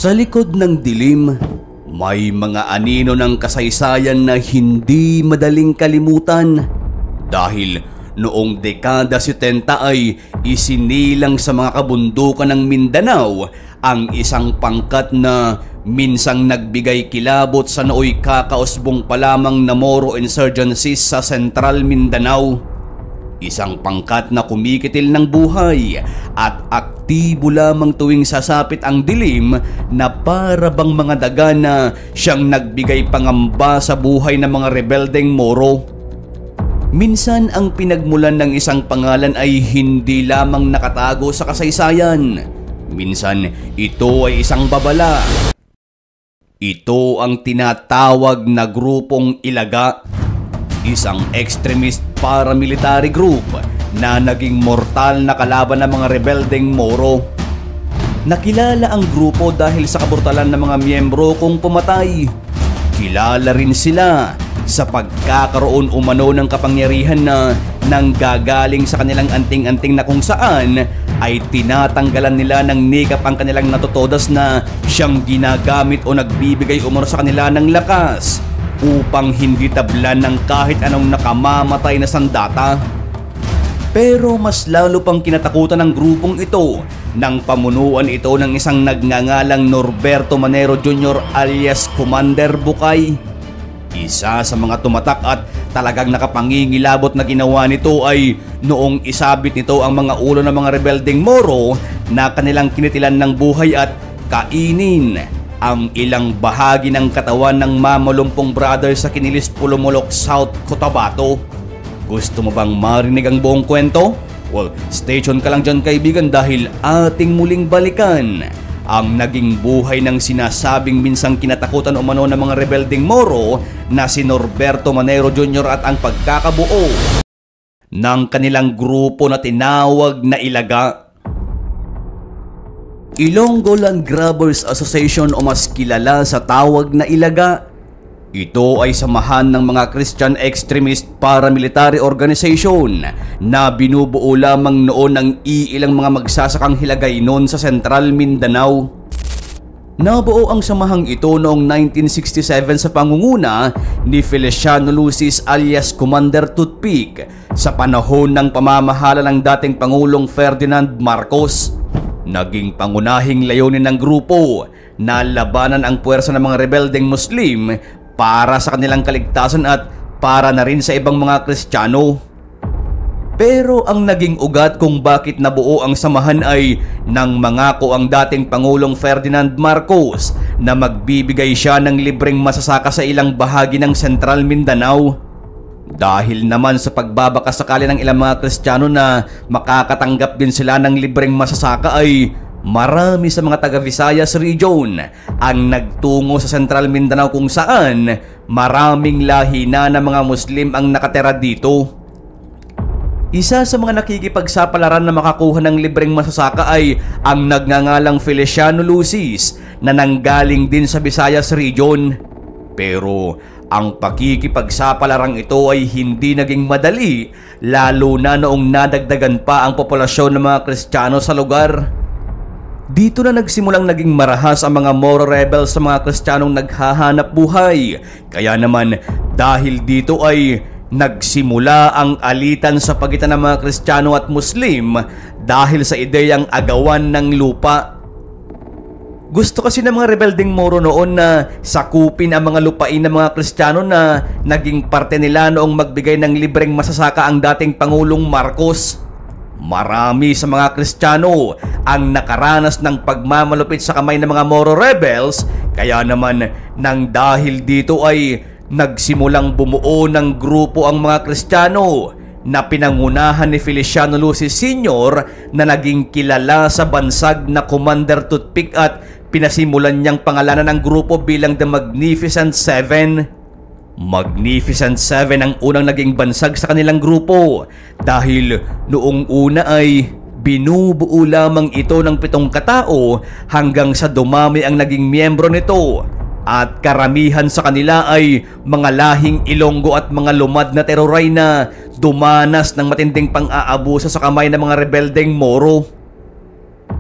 Sa likod ng dilim, may mga anino ng kasaysayan na hindi madaling kalimutan dahil noong dekada 70 ay isinilang sa mga kabundukan ng Mindanao ang isang pangkat na minsang nagbigay kilabot sa nooy kakausbong pa lamang na Moro insurgencies sa Central Mindanao. Isang pangkat na kumikitil ng buhay at aktibo lamang tuwing sasapit ang dilim na para bang mga daga na siyang nagbigay pangamba sa buhay ng mga rebeldeng Moro. Minsan ang pinagmulan ng isang pangalan ay hindi lamang nakatago sa kasaysayan. Minsan ito ay isang babala. Ito ang tinatawag na grupong Ilaga, isang extremist paramilitary group na naging mortal na kalaban ng mga rebeldeng Moro. Nakilala ang grupo dahil sa kabrutalan ng mga miyembro kung pumatay. Kilala rin sila sa pagkakaroon umano ng kapangyarihan na nanggagaling sa kanilang anting-anting na kung saan ay tinatanggalan nila ng nikap ang kanilang natutodas na siyang ginagamit o nagbibigay umano sa kanila ng lakas upang hindi tablan ng kahit anong nakamamatay na sandata. Pero mas lalo pang kinatakutan ng grupong ito nang pamunuan ito ng isang nagngangalang Norberto Manero Jr. alias Commander Bukay. Isa sa mga tumatak at talagang nakapangingilabot na ginawa nito ay noong isabit nito ang mga ulo ng mga rebeldeng Moro na kanilang kinitilan ng buhay at kainin ang ilang bahagi ng katawan ng Mamalumpong Brothers sa Kinilis, Pulumulok, South Cotabato. Gusto mo bang marinig ang buong kwento? Well, stay tuned ka lang dyan kaibigan dahil ating muling balikan ang naging buhay ng sinasabing minsang kinatakutan umano ng mga rebeldeng Moro na si Norberto Manero Jr. at ang pagkakabuo ng kanilang grupo na tinawag na Ilaga. Ilonggo Land Grabbers Association o mas kilala sa tawag na Ilaga. Ito ay samahan ng mga Christian extremist paramilitary organization na binubuo lamang noon ng iilang mga magsasakang hilagay noon sa Central Mindanao. Nabuo ang samahang ito noong 1967 sa pangunguna ni Feliciano Lucis alias Commander Toothpick sa panahon ng pamamahala ng dating Pangulong Ferdinand Marcos. Naging pangunahing layunin ng grupo na labanan ang puwersa ng mga rebeldeng Muslim para sa kanilang kaligtasan at para na rin sa ibang mga Kristiyano. Pero ang naging ugat kung bakit nabuo ang samahan ay nang mangako ang dating Pangulong Ferdinand Marcos na magbibigay siya ng libreng masasaka sa ilang bahagi ng Central Mindanao. Dahil naman sa pagbabakasakali ng ilang mga Kristiyano na makakatanggap din sila ng libreng masasaka ay marami sa mga taga-Visayas region ang nagtungo sa Central Mindanao kung saan maraming lahi na ng mga Muslim ang nakatira dito. Isa sa mga nakikipagsapalaran na makakuha ng libreng masasaka ay ang nagngangalang Feliciano Lucis na nanggaling din sa Visayas region. Pero ang pakikipagsapalarang ito ay hindi naging madali lalo na noong nadagdagan pa ang populasyon ng mga Kristiyano sa lugar. Dito na nagsimulang naging marahas ang mga Moro rebels sa mga Kristiyanong naghahanap buhay. Kaya naman dahil dito ay nagsimula ang alitan sa pagitan ng mga Kristiyano at Muslim dahil sa ideyang agawan ng lupa. Gusto kasi ng mga rebeldeng Moro noon na sakupin ang mga lupain ng mga Kristiyano na naging parte nila noong magbigay ng libreng masasaka ang dating Pangulong Marcos. Marami sa mga Kristiyano ang nakaranas ng pagmamalupit sa kamay ng mga Moro rebels, kaya naman nang dahil dito ay nagsimulang bumuo ng grupo ang mga Kristiyano na pinangunahan ni Feliciano Lucis Sr. na naging kilala sa bansag na Commander Toothpick at pinasimulan niyang pangalanan ng grupo bilang The Magnificent Seven. Magnificent Seven ang unang naging bansag sa kanilang grupo dahil noong una ay binubuo lamang ito ng 7 katao hanggang sa dumami ang naging miyembro nito at karamihan sa kanila ay mga lahing Ilonggo at mga lumad na teroray na dumanas ng matinding pang-aabuso sa kamay ng mga rebeldeng Moro.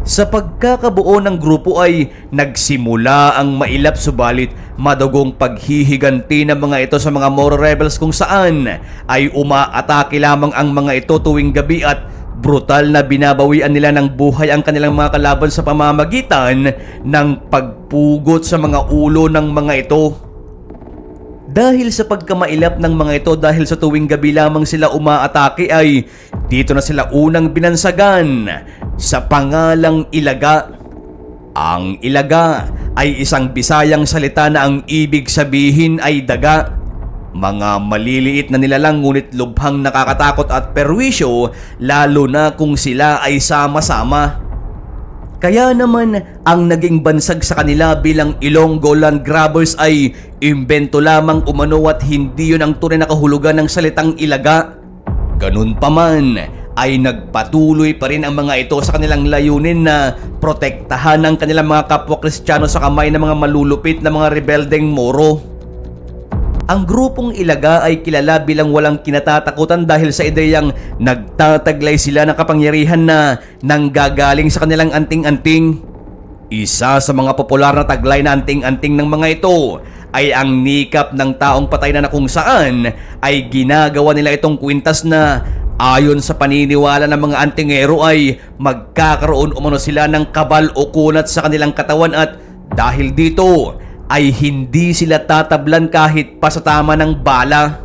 Sa pagkakabuo ng grupo ay nagsimula ang mailap subalit madugong paghihiganti ng mga ito sa mga Moro rebels kung saan ay umaatake lamang ang mga ito tuwing gabi at brutal na binabawian nila ng buhay ang kanilang mga kalaban sa pamamagitan ng pagpugot sa mga ulo ng mga ito. Dahil sa pagkamailap ng mga ito dahil sa tuwing gabi lamang sila umaatake ay dito na sila unang binansagan sa pangalang Ilaga. Ang Ilaga ay isang Bisayang salita na ang ibig sabihin ay daga. Mga maliliit na nilalang ngunit lubhang nakakatakot at perwisyo lalo na kung sila ay sama-sama. Kaya naman ang naging bansag sa kanila bilang Ilonggo Land Grabbers ay imbento lamang umano at hindi yun ang tunay na kahulugan ng salitang Ilaga. Ganun pa man ay nagpatuloy pa rin ang mga ito sa kanilang layunin na protektahan ang kanilang mga kapwa Kristiyano sa kamay ng mga malulupit na mga rebeldeng Moro. Ang grupong Ilaga ay kilala bilang walang kinatatakutan dahil sa ideyang nagtataglay sila ng kapangyarihan na nanggagaling sa kanilang anting-anting. Isa sa mga popular na taglay na anting-anting ng mga ito ay ang nikap ng taong patay na kung saan ay ginagawa nila itong kwintas na ayon sa paniniwala ng mga antingero ay magkakaroon umano sila ng kabal o kunat sa kanilang katawan at dahil dito ay hindi sila tatablan kahit pa sa tama ng bala.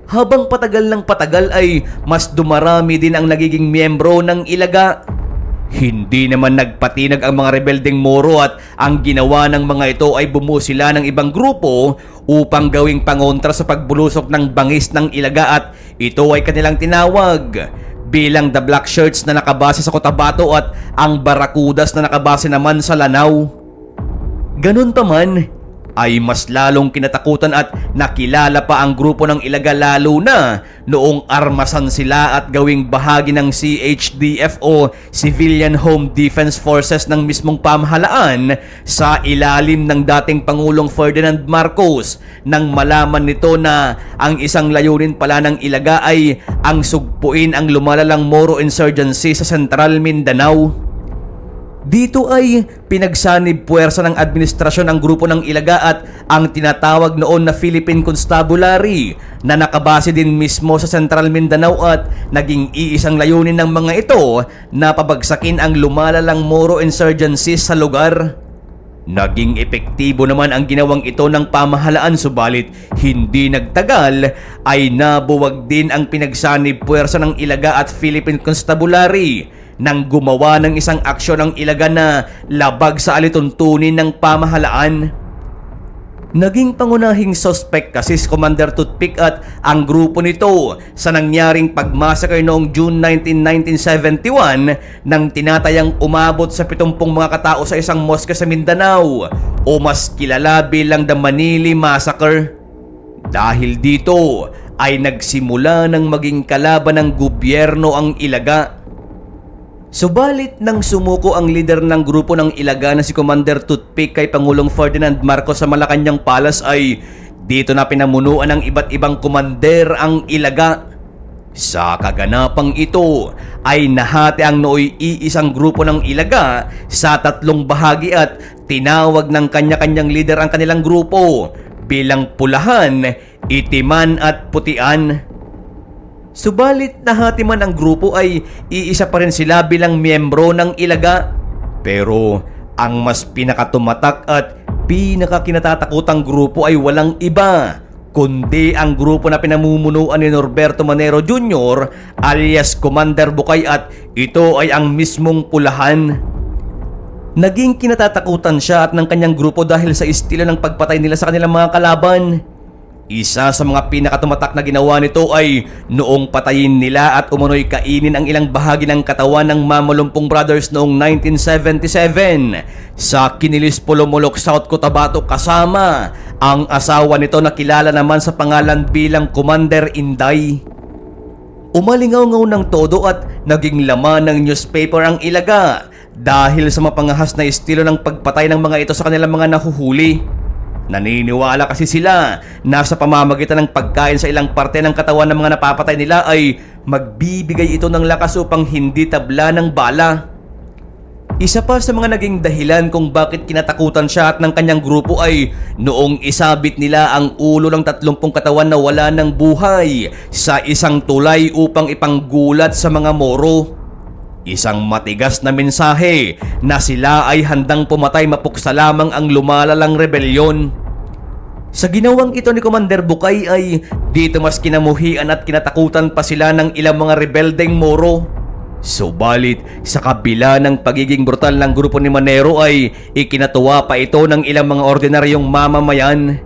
Habang patagal ng patagal ay mas dumarami din ang nagiging miyembro ng Ilaga. Hindi naman nagpatinag ang mga rebeldeng Moro at ang ginawa ng mga ito ay bumuo sila ng ibang grupo upang gawing pangontra sa pagbulusok ng bangis ng Ilaga at ito ay kanilang tinawag bilang the Black Shirts na nakabase sa Cotabato at ang Barracudas na nakabase naman sa Lanao. Ganun pa man, ay mas lalong kinatakutan at nakilala pa ang grupo ng Ilaga lalo na noong armasan sila at gawing bahagi ng CHDF o Civilian Home Defense Forces ng mismong pamahalaan sa ilalim ng dating Pangulong Ferdinand Marcos nang malaman nito na ang isang layunin pala ng Ilaga ay ang sugpuin ang lumalalang Moro insurgency sa Central Mindanao. Dito ay pinagsanib puwersa ng administrasyon ang grupo ng Ilaga at ang tinatawag noon na Philippine Constabulary na nakabase din mismo sa Central Mindanao at naging iisang layunin ng mga ito na pabagsakin ang lumalalang Moro insurgency sa lugar. Naging epektibo naman ang ginawang ito ng pamahalaan subalit hindi nagtagal ay nabuwag din ang pinagsanib puwersa ng Ilaga at Philippine Constabulary nang gumawa ng isang aksyon ng Ilaga na labag sa alituntunin ng pamahalaan. Naging pangunahing suspect kasi si Commander Toothpick at ang grupo nito sa nangyaring pagmassacre noong June 19, 1971 nang tinatayang umabot sa 70 mga katao sa isang moske sa Mindanao o mas kilala bilang the Manili Massacre. Dahil dito ay nagsimula ng maging kalaban ng gobyerno ang Ilaga. Subalit nang sumuko ang leader ng grupo ng Ilaga na si Commander Toothpick kay Pangulong Ferdinand Marcos sa Malacanang Palace ay dito na pinamunuan ng iba't ibang komander ang Ilaga. Sa kaganapang ito ay nahati ang nooy iisang grupo ng Ilaga sa 3 bahagi at tinawag ng kanya-kanyang leader ang kanilang grupo bilang Pulahan, Itiman at Putian. Subalit nahati man ang grupo ay iisa pa rin sila bilang miyembro ng Ilaga. Pero ang mas pinakatumatak at pinakakinatatakutang grupo ay walang iba kundi ang grupo na pinamumunuan ni Norberto Manero Jr. alias Commander Bukay at ito ay ang mismong Pulahan. Naging kinatatakutan siya at ng kanyang grupo dahil sa estilo ng pagpatay nila sa kanilang mga kalaban. Isa sa mga pinakatumatak na ginawa nito ay noong patayin nila at umano'y kainin ang ilang bahagi ng katawan ng Mamalumpong Brothers noong 1977 sa Kinilis Polomolok, South Cotabato kasama ang asawa nito na kilala naman sa pangalan bilang Commander Inday. Umalingaw-ngaw ng todo at naging laman ng newspaper ang Ilaga dahil sa mapangahas na estilo ng pagpatay ng mga ito sa kanilang mga nahuhuli. Naniniwala kasi sila na sa pamamagitan ng pagkain sa ilang parte ng katawan ng mga napapatay nila ay magbibigay ito ng lakas upang hindi tabla ng bala. Isa pa sa mga naging dahilan kung bakit kinatakutan siya at ng kanyang grupo ay noong isabit nila ang ulo ng 30 katawan na wala ng buhay sa isang tulay upang ipanggulat sa mga Moro. Isang matigas na mensahe na sila ay handang pumatay mapuksa lamang ang lumalalang rebelyon. Sa ginawang ito ni Commander Bukay ay dito mas kinamuhian at kinatakutan pa sila ng ilang mga rebeldeng Moro. Subalit sa kabila ng pagiging brutal ng grupo ni Manero ay ikinatuwa pa ito ng ilang mga ordinaryong mamamayan.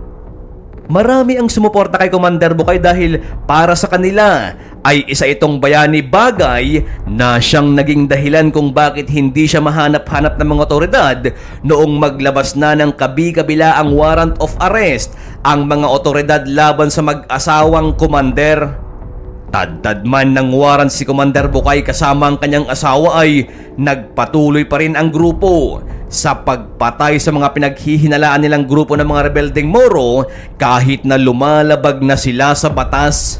Marami ang sumuporta kay Commander Bukay dahil para sa kanila ay isa itong bayani bagay na siyang naging dahilan kung bakit hindi siya mahanap-hanap ng mga otoridad noong maglabas na ng kabi-kabila ang warrant of arrest ang mga otoridad laban sa mag-asawang komander. Tad-tad man ng warrant si Commander Bukay kasama ang kanyang asawa ay nagpatuloy pa rin ang grupo sa pagpatay sa mga pinaghihinalaan nilang grupo ng mga rebeldeng Moro kahit na lumalabag na sila sa batas.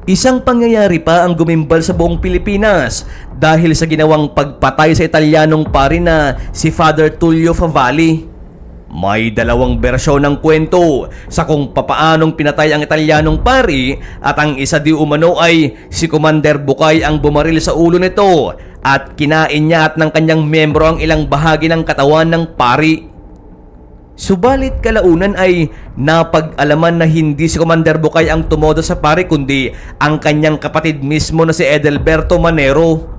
Isang pangyayari pa ang gumimbal sa buong Pilipinas dahil sa ginawang pagpatay sa Italianong pari na si Father Tullio Favalli. May dalawang bersyon ng kwento sa kung papaanong pinatay ang Italianong pari at ang isa di umano ay si Commander Bukay ang bumaril sa ulo nito at kinain niya at ng kanyang miyembro ang ilang bahagi ng katawan ng pari. Subalit kalaunan ay napag-alaman na hindi si Commander Bukay ang tumodo sa pari kundi ang kanyang kapatid mismo na si Edelberto Manero.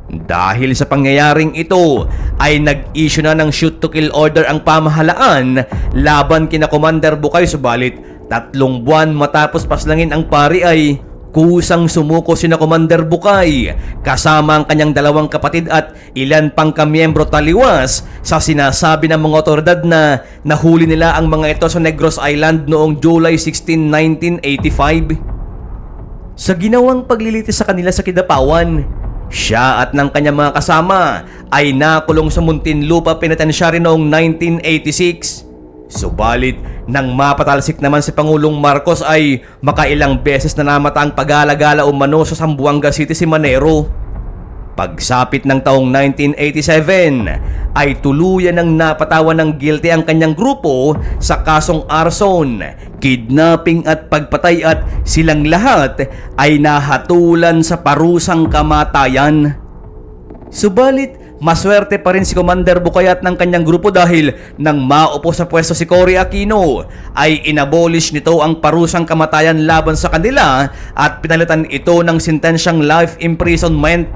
Dahil sa pangyayaring ito ay nag-issue na ng shoot to kill order ang pamahalaan laban kina Commander Bukay, subalit 3 buwan matapos paslangin ang pari ay kusang sumuko sina Commander Bukay kasama ang kanyang 2 kapatid at ilan pang kamiyembro taliwas sa sinasabi ng mga otoridad na nahuli nila ang mga ito sa Negros Island noong July 16, 1985. Sa ginawang paglilitis sa kanila sa Kidapawan, siya at ng kanyang mga kasama ay nakulong sa Muntinlupa Penitentiary noong 1986. Subalit nang mapatalsik naman si Pangulong Marcos ay makailang beses na namata ang pag-alagala umano sa Zamboanga City si Manero. Pagsapit ng taong 1987 ay tuluyan ng napatawan ng guilty ang kanyang grupo sa kasong arson, kidnapping at pagpatay at silang lahat ay nahatulan sa parusang kamatayan. Subalit maswerte pa rin si Commander Bukay at ng kanyang grupo dahil nang maupo sa pwesto si Cory Aquino ay inabolish nito ang parusang kamatayan laban sa kanila at pinalitan ito ng sentensyang life imprisonment.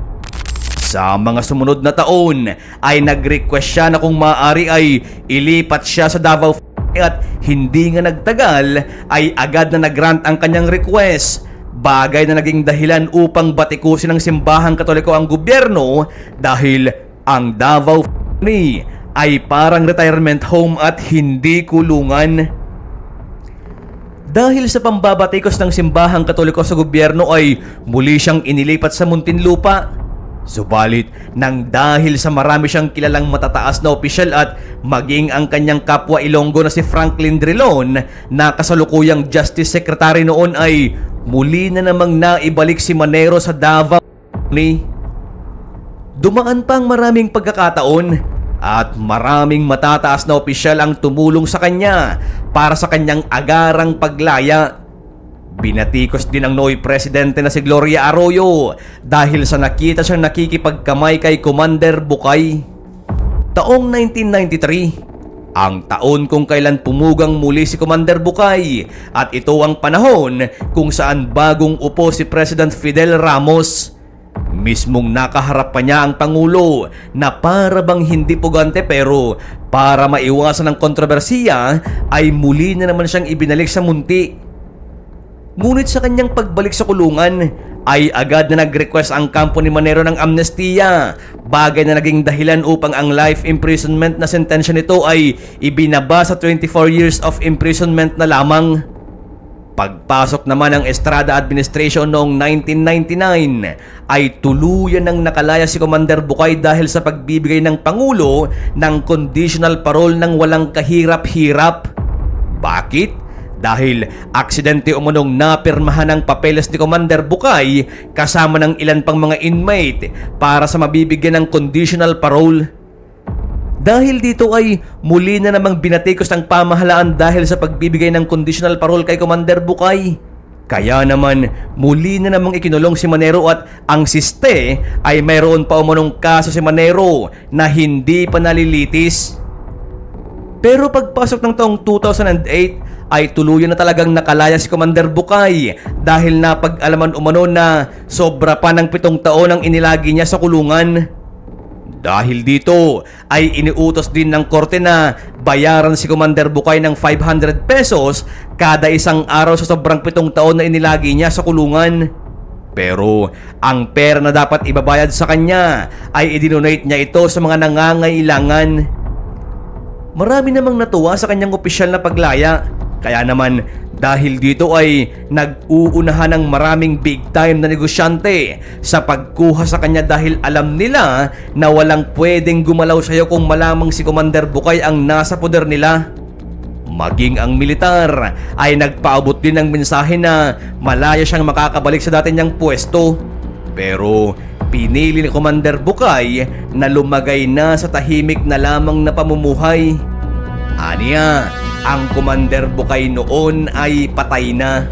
Sa mga sumunod na taon ay nag-request siya na kung maaari ay ilipat siya sa Davao at hindi nga nagtagal ay agad na nag-grant ang kanyang request. Bagay na naging dahilan upang batikusin ng simbahang Katoliko ang gobyerno dahil ang Davao ay parang retirement home at hindi kulungan. Dahil sa pambabatikos ng simbahang Katoliko sa gobyerno ay muli siyang inilipat sa Muntinlupa. Subalit nang dahil sa marami siyang kilalang matataas na opisyal at maging ang kanyang kapwa Ilonggo na si Franklin Drilon na kasalukuyang Justice Secretary noon ay muli na namang naibalik si Manero sa Davao. Dumaan pa ang maraming pagkakataon at maraming matataas na opisyal ang tumulong sa kanya para sa kanyang agarang paglaya. Binatikos din ang Noy Presidente na si Gloria Arroyo dahil sa nakita siyang nakikipagkamay kay Commander Bukay. Taong 1993, ang taon kung kailan pumugang muli si Commander Bukay at ito ang panahon kung saan bagong upo si President Fidel Ramos. Mismong nakaharap pa niya ang Pangulo na para bang hindi pugante pero para maiwasan ang kontrobersiya ay muli na naman siyang ibinalik sa munti. Ngunit sa kanyang pagbalik sa kulungan ay agad na nag-request ang kampo ni Manero ng amnestiya, bagay na naging dahilan upang ang life imprisonment na sentensya nito ay ibinaba sa 24 years of imprisonment na lamang. Pagpasok naman ng Estrada Administration noong 1999 ay tuluyan ng nakalaya si Commander Bukay dahil sa pagbibigay ng Pangulo ng conditional parole ng walang kahirap-hirap. Bakit? dahil aksidente umunong napirmahan ng papeles ni Commander Bukay kasama ng ilan pang mga inmate para sa mabibigyan ng conditional parole. Dahil dito ay muli na namang binatikos ang pamahalaan dahil sa pagbibigay ng conditional parole kay Commander Bukay. Kaya naman muli na namang ikinulong si Manero at ang siste ay mayroon pa umunong kaso si Manero na hindi pa nalilitis. Pero pagpasok ng taong 2008 ay tuluyan na talagang nakalaya si Commander Bukay dahil napag-alaman umano na sobra pa ng 7 taon ang inilagi niya sa kulungan. Dahil dito ay iniutos din ng korte na bayaran si Commander Bukay ng 500 pesos kada isang araw sa sobrang 7 taon na inilagi niya sa kulungan. Pero ang pera na dapat ibabayad sa kanya ay idinonate niya ito sa mga nangangailangan. Marami namang natuwa sa kanyang opisyal na paglaya. Kaya naman dahil dito ay nag-uunahan ng maraming big time na negosyante sa pagkuha sa kanya dahil alam nila na walang pwedeng gumalaw sa iyo kung malamang si Commander Bukay ang nasa poder nila. Maging ang militar ay nagpaabot din ng mensahe na malaya siyang makakabalik sa dati niyang pwesto. Pero pinili ni Commander Bukay na lumagay na sa tahimik na lamang na pamumuhay. Aniya, ang Commander Bukay noon ay patay na.